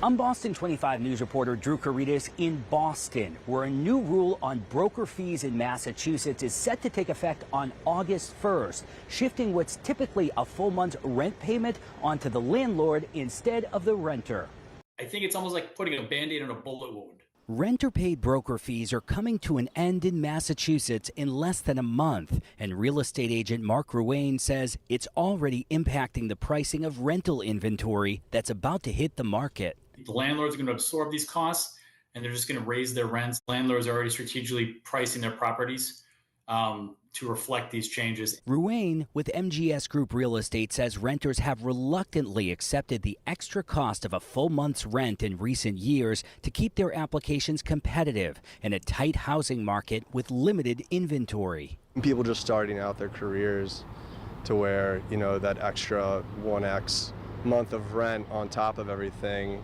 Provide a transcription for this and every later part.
I'm Boston 25 News reporter Drew Caritas in Boston, where a new rule on broker fees in Massachusetts is set to take effect on August 1st, shifting what's typically a full month's rent payment onto the landlord instead of the renter. I think it's almost like putting a Band-Aid on a bullet wound. Renter-paid broker fees are coming to an end in Massachusetts in less than a month, and real estate agent Mark Ruane says it's already impacting the pricing of rental inventory that's about to hit the market. The landlords are going to absorb these costs, and they're just going to raise their rents. Landlords are already strategically pricing their properties to reflect these changes. Ruane with MGS Group Real Estate says renters have reluctantly accepted the extra cost of a full month's rent in recent years to keep their applications competitive in a tight housing market with limited inventory. People just starting out their careers to where, that extra 1x month of rent on top of everything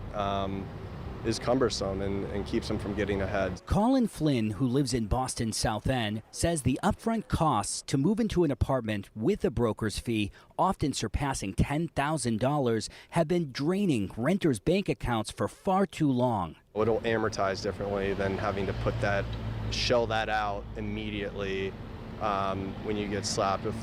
is cumbersome and keeps them from getting ahead. Colin Flynn, who lives in Boston's South End, says the upfront costs to move into an apartment with a broker's fee, often surpassing $10,000, have been draining renters' bank accounts for far too long. It'll amortize differently than having to shell that out immediately when you get slapped with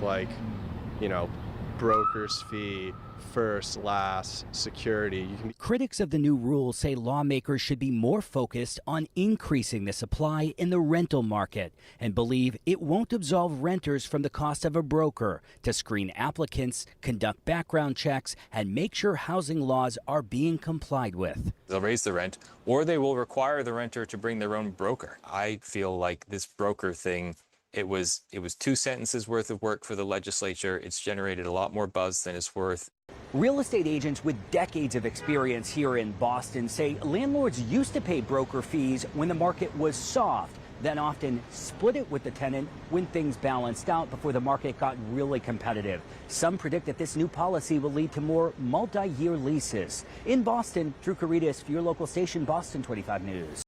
broker's fee, first, last, security. Critics of the new rules say lawmakers should be more focused on increasing the supply in the rental market and believe it won't absolve renters from the cost of a broker to screen applicants, conduct background checks, and make sure housing laws are being complied with. They'll raise the rent, or they will require the renter to bring their own broker. I feel like this broker thing, it was 2 sentences worth of work for the legislature. It's generated a lot more buzz than it's worth. Real estate agents with decades of experience here in Boston say landlords used to pay broker fees when the market was soft, then often split it with the tenant when things balanced out before the market got really competitive. Some predict that this new policy will lead to more multi-year leases. In Boston, Drew Caritas for your local station, Boston 25 News.